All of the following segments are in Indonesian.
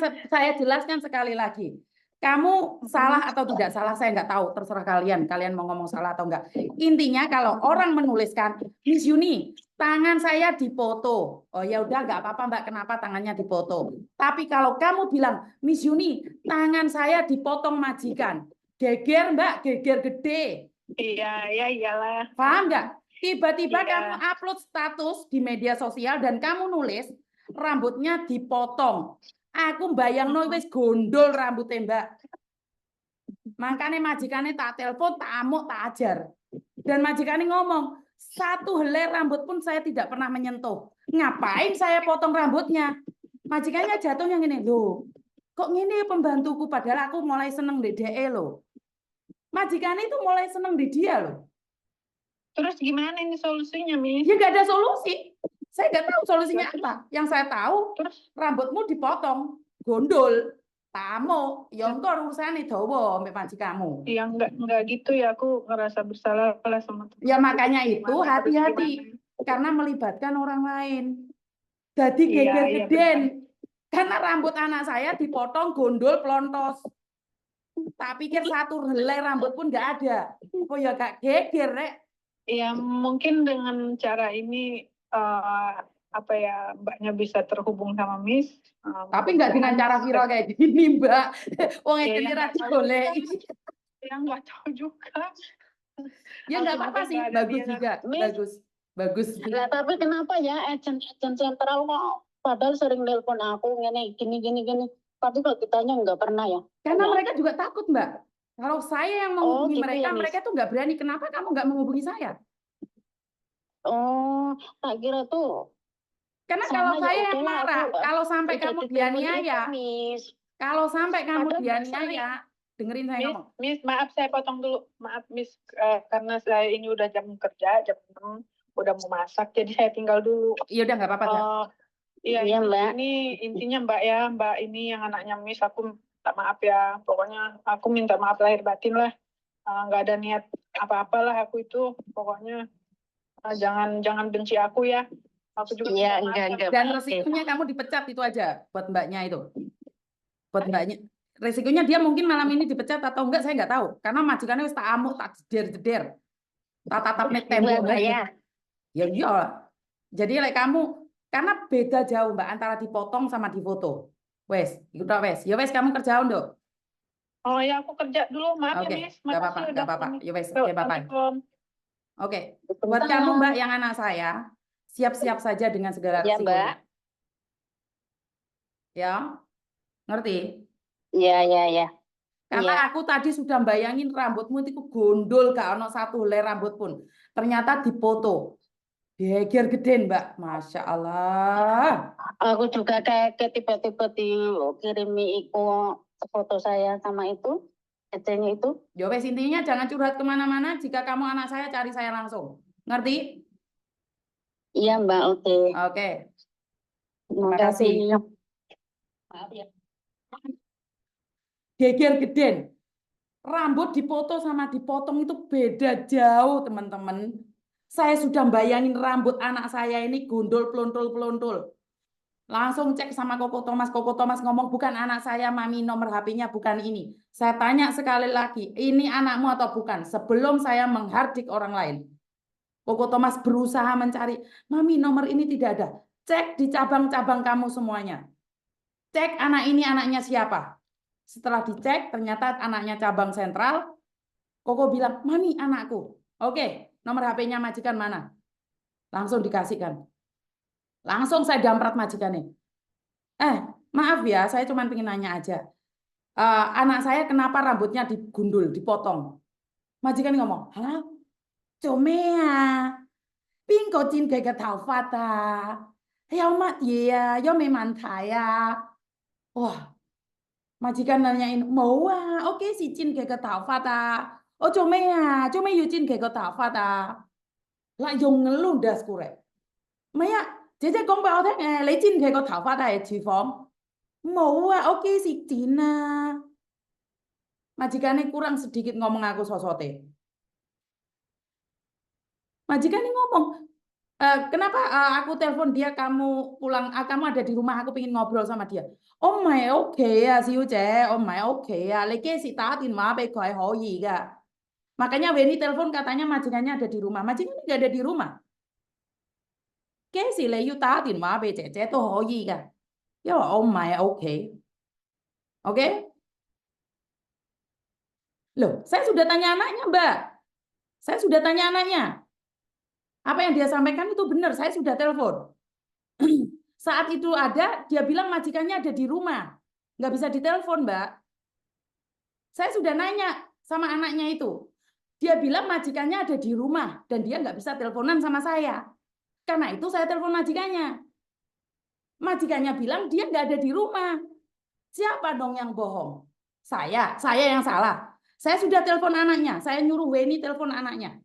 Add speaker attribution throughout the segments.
Speaker 1: saya jelaskan sekali lagi. Kamu salah atau tidak salah, saya nggak tahu. Terserah kalian. Kalian mau ngomong salah atau enggak. Intinya kalau orang menuliskan, Miss Yuni, tangan saya dipoto. Oh ya udah, nggak apa-apa Mbak, kenapa tangannya dipoto. Tapi kalau kamu bilang, Miss Yuni, tangan saya dipotong majikan. Geger Mbak, geger gede.
Speaker 2: Iya, ya iyalah.
Speaker 1: Paham nggak? Tiba-tiba
Speaker 2: Iya.
Speaker 1: kamu upload status di media sosial dan kamu nulis, rambutnya dipotong. Aku bayangno wis gondol rambutnya Mbak. Makanya majikannya tak telepon, tak amuk, tak ajar. Dan majikannya ngomong, satu helai rambut pun saya tidak pernah menyentuh. Ngapain saya potong rambutnya? Majikannya jatuhnya gini, loh, kok gini pembantuku, padahal aku mulai seneng di DE loh. Majikannya itu mulai seneng di dia loh.
Speaker 2: Terus gimana ini solusinya, Miss?
Speaker 1: Ya nggak ada solusi. Saya nggak tahu solusinya apa. Yang saya tahu, terus rambutmu dipotong, gondol, tamu, ya engko urusane dawa mbek majikanmu.
Speaker 2: Iya, enggak gitu ya, aku ngerasa bersalah lah sama teman.
Speaker 1: Ya makanya itu hati-hati karena melibatkan orang lain. Jadi geger geden. Karena rambut anak saya dipotong gondol plontos. Tak pikir satu helai rambut pun nggak ada. Oh ya gak geger, Rek.
Speaker 2: Iya, mungkin dengan cara ini apa ya, Mbaknya bisa terhubung sama Miss.
Speaker 1: Tapi nggak dengan cara viral kayak gini, Mbak. Wong
Speaker 2: Ya,
Speaker 1: ngene ra digoleki.
Speaker 2: Ya nggak tahu juga.
Speaker 1: Ya nggak apa-apa sih, bagus juga, bagus.
Speaker 3: Nah, tapi kenapa ya agent sentral kok padahal sering nelpon aku gini. Tapi kok ditanya nggak pernah ya?
Speaker 1: Karena mereka juga takut, Mbak. Kalau saya yang menghubungi
Speaker 3: gitu
Speaker 1: mereka,
Speaker 3: ya,
Speaker 1: mereka tuh nggak berani. Kenapa kamu nggak menghubungi saya?
Speaker 3: Oh, tak kira tuh.
Speaker 1: Karena kalau saya yang marah, kalau sampai kamu dianiaya, dengerin saya ngomong.
Speaker 2: Miss, maaf saya potong dulu. Maaf, Miss, karena saya ini udah jam kerja, jam 6, udah mau masak, jadi saya tinggal dulu.
Speaker 1: Iya udah nggak apa-apa.
Speaker 2: Iya Mbak. Ini intinya Mbak ini yang anaknya Miss, aku minta maaf ya. Pokoknya aku minta maaf lahir batin lah. Nggak ada niat apa-apalah aku itu. Pokoknya jangan benci aku ya. Aku juga
Speaker 3: enggak.
Speaker 1: Dan resikonya kamu dipecat itu aja buat Mbaknya itu. Buat Mbaknya. Resikonya dia mungkin malam ini dipecat atau enggak saya nggak tahu. Karena majikannya wis tak amuk, tak jeder. Tak tatap nek tembok ya. Ya iya. Jadi kamu karena beda jauh Mbak antara dipotong sama difoto. Wes, udah wes. Ya wes kamu kerja Dok.
Speaker 2: Oh ya aku kerja dulu, maaf ya Miss.
Speaker 1: Nggak apa-apa. Ya wes, oke bye-bye. Oke, buat kamu Mbak yang anak saya, siap-siap saja dengan segala resikonya.
Speaker 3: Mbak.
Speaker 1: Ya, ngerti?
Speaker 3: Iya.
Speaker 1: Karena aku tadi sudah bayangin rambutmu itu gondol, gak ono satu helai rambut pun. Ternyata dipoto. Geger gede Mbak, Masya Allah.
Speaker 3: Aku juga kayak tiba-tiba dikirimi foto saya sama itu, ecenya itu.
Speaker 1: Ya wes intinya jangan curhat kemana-mana. Jika kamu anak saya, cari saya langsung. Ngerti?
Speaker 3: Iya Mbak, oke.
Speaker 1: Oke.
Speaker 3: Terima kasih.
Speaker 2: Maaf ya.
Speaker 1: Geger geden. Rambut dipoto sama dipotong itu beda jauh teman-teman. Saya sudah bayangin rambut anak saya ini gondol pelontul. Langsung cek sama Koko Thomas. Koko Thomas ngomong, bukan anak saya, Mami, nomor HP-nya bukan ini. Saya tanya sekali lagi, ini anakmu atau bukan? Sebelum saya menghardik orang lain. Koko Thomas berusaha mencari, Mami, nomor ini tidak ada. Cek di cabang-cabang kamu semuanya. Cek anak ini anaknya siapa. Setelah dicek, ternyata anaknya cabang sentral. Koko bilang, Mami, anakku. Oke, nomor HP-nya majikan mana? Langsung dikasihkan. Langsung saya damprat majikannya. Maaf ya, saya cuma pengen nanya aja. Anak saya kenapa rambutnya digundul, dipotong? Majikan ngomong, hah? Comea, pinko jin ke taufata. Ya mat ya, yo memang ya. Wah, majikan nanyain, mau oke si jin ke taufata. Oh comea yu jin ke taufata. Lah yo ngeluh das kurek. Maya, jeje gong bao thế lấy jin ke taufata ở廚房. Mau oke si Cina. Majikannya kurang sedikit ngomong aku sosote. Majikannya ngomong, Kenapa aku telepon dia, kamu pulang, kamu ada di rumah, aku pengen ngobrol sama dia. Oh my okay ya, siu姐, oh my okay ya,你幾時打電話俾佢可以㗎. Makanya Weni telepon katanya majikannya ada di rumah. Majikannya nggak ada di rumah. 幾時你要打電話俾姐姐都可以㗎. Ya, oh my okay. Oke? Loh, saya sudah tanya anaknya, Mbak. Saya sudah tanya anaknya. Apa yang dia sampaikan itu benar, saya sudah telepon. Saat itu ada, dia bilang majikannya ada di rumah. Nggak bisa ditelepon, Mbak. Saya sudah nanya sama anaknya itu. Dia bilang majikannya ada di rumah, dan dia nggak bisa teleponan sama saya. Karena itu saya telepon majikannya. Majikannya bilang dia nggak ada di rumah. Siapa dong yang bohong? Saya yang salah. Saya sudah telepon anaknya, saya nyuruh Weni telepon anaknya.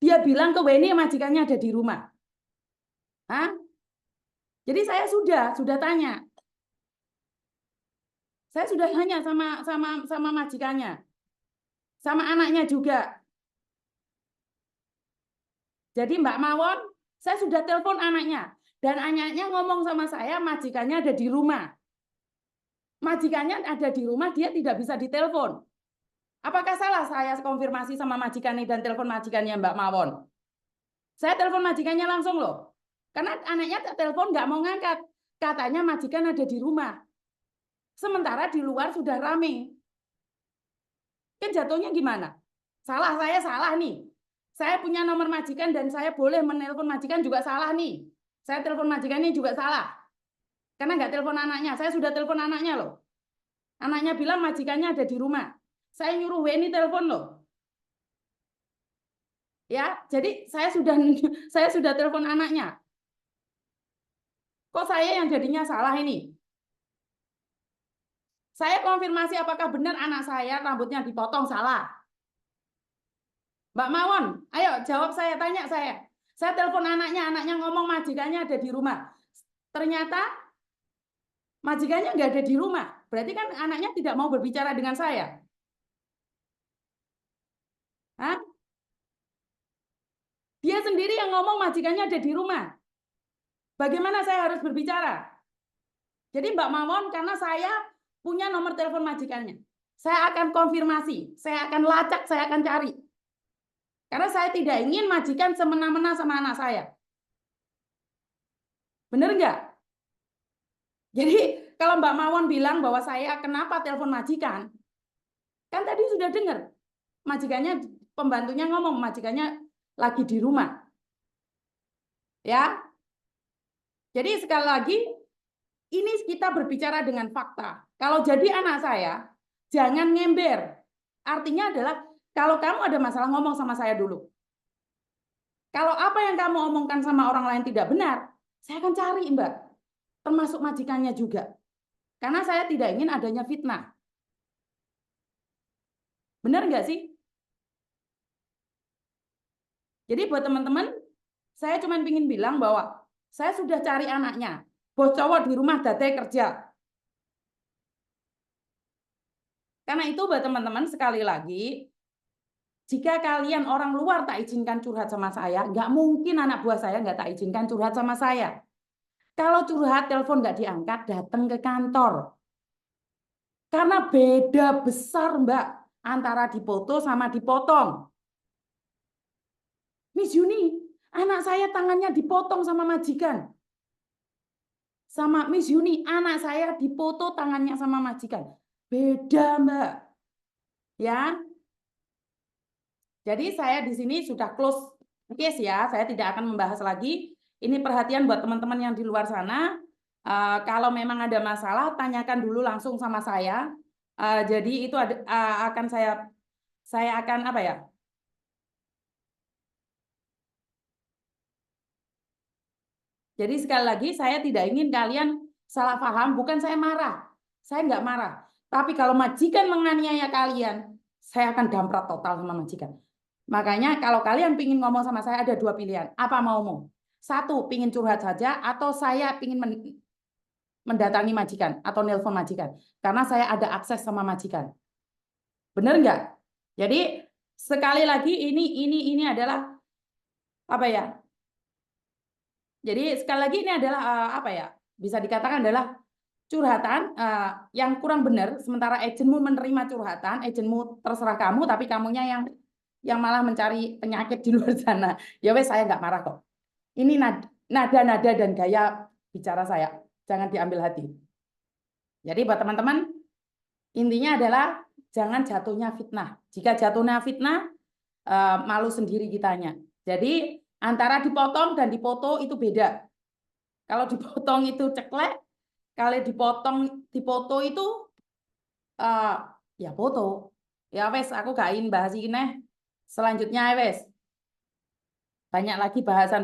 Speaker 1: Dia bilang ke Weni majikannya ada di rumah. Hah? Jadi saya sudah tanya. Saya sudah tanya sama majikannya. Sama anaknya juga. Jadi Mbak Mawon, saya sudah telepon anaknya. Dan anaknya ngomong sama saya majikannya ada di rumah. Majikannya ada di rumah, dia tidak bisa ditelepon. Apakah salah saya konfirmasi sama majikannya dan telepon majikannya Mbak Mawon? Saya telepon majikannya langsung loh. Karena anaknya telepon nggak mau ngangkat. Katanya majikan ada di rumah. Sementara di luar sudah rame. Kan jatuhnya gimana? Saya salah nih. Saya punya nomor majikan dan saya boleh menelpon majikan juga salah nih. Saya telepon majikannya juga salah. Karena nggak telepon anaknya. Saya sudah telepon anaknya loh. Anaknya bilang majikannya ada di rumah. Saya nyuruh Weni telepon loh. Ya, jadi saya sudah telepon anaknya. Kok saya yang jadinya salah ini? Saya konfirmasi apakah benar anak saya rambutnya dipotong salah. Mbak Mawon, ayo jawab saya, tanya saya. Saya telepon anaknya ngomong majikannya ada di rumah. Ternyata majikannya nggak ada di rumah. Berarti kan anaknya tidak mau berbicara dengan saya. Hah? Dia sendiri yang ngomong majikannya ada di rumah. Bagaimana saya harus berbicara? Jadi Mbak Mawon, karena saya punya nomor telepon majikannya. Saya akan konfirmasi, saya akan lacak, saya akan cari. Karena saya tidak ingin majikan semena-mena sama anak saya. Bener nggak? Jadi kalau Mbak Mawon bilang bahwa saya kenapa telepon majikan, kan tadi sudah dengar. Majikannya, pembantunya ngomong, majikannya lagi di rumah. Ya. Jadi sekali lagi, ini kita berbicara dengan fakta. Kalau jadi anak saya, jangan ngember. Artinya adalah, kalau kamu ada masalah, ngomong sama saya dulu. Kalau apa yang kamu omongkan sama orang lain tidak benar, saya akan cari, Mbak. Termasuk majikannya juga. Karena saya tidak ingin adanya fitnah. Benar nggak sih? Jadi buat teman-teman, saya cuma ingin bilang bahwa saya sudah cari anaknya. Bos cowok di rumah dadai kerja. Karena itu buat teman-teman, sekali lagi, jika kalian orang luar tak izinkan curhat sama saya, nggak mungkin anak buah saya nggak tak izinkan curhat sama saya. Kalau curhat, telepon nggak diangkat, datang ke kantor. Karena beda besar, Mbak, antara dipoto sama dipotong. Miss Yuni, anak saya tangannya dipotong sama majikan. Sama Miss Yuni, anak saya dipoto tangannya sama majikan. Beda, Mbak. Ya. Jadi saya di sini sudah close case ya. Saya tidak akan membahas lagi. Ini perhatian buat teman-teman yang di luar sana. Kalau memang ada masalah, tanyakan dulu langsung sama saya. Jadi itu akan saya akan apa ya? Jadi sekali lagi saya tidak ingin kalian salah paham. Bukan saya marah. Saya nggak marah. Tapi kalau majikan menganiaya kalian, saya akan damprat total sama majikan. Makanya kalau kalian pingin ngomong sama saya ada dua pilihan. Apa maumu? Satu, pingin curhat saja, atau saya pingin mendatangi majikan atau nelpon majikan. Karena saya ada akses sama majikan. Benar nggak? Jadi sekali lagi ini adalah apa ya? Jadi sekali lagi ini adalah apa ya? Bisa dikatakan adalah curhatan yang kurang benar. Sementara agentmu menerima curhatan, agentmu terserah kamu, tapi kamunya yang malah mencari penyakit di luar sana. Ya wes, saya nggak marah kok. Ini nada-nada dan gaya bicara saya, jangan diambil hati. Jadi buat teman-teman, intinya adalah jangan jatuhnya fitnah. Jika jatuhnya fitnah, malu sendiri kitanya. Jadi antara dipotong dan dipoto itu beda. Kalau dipotong itu ceklek, kalau dipoto itu ya foto. Ya wes, aku gak ingin bahas ini. Selanjutnya wes. Banyak lagi bahasan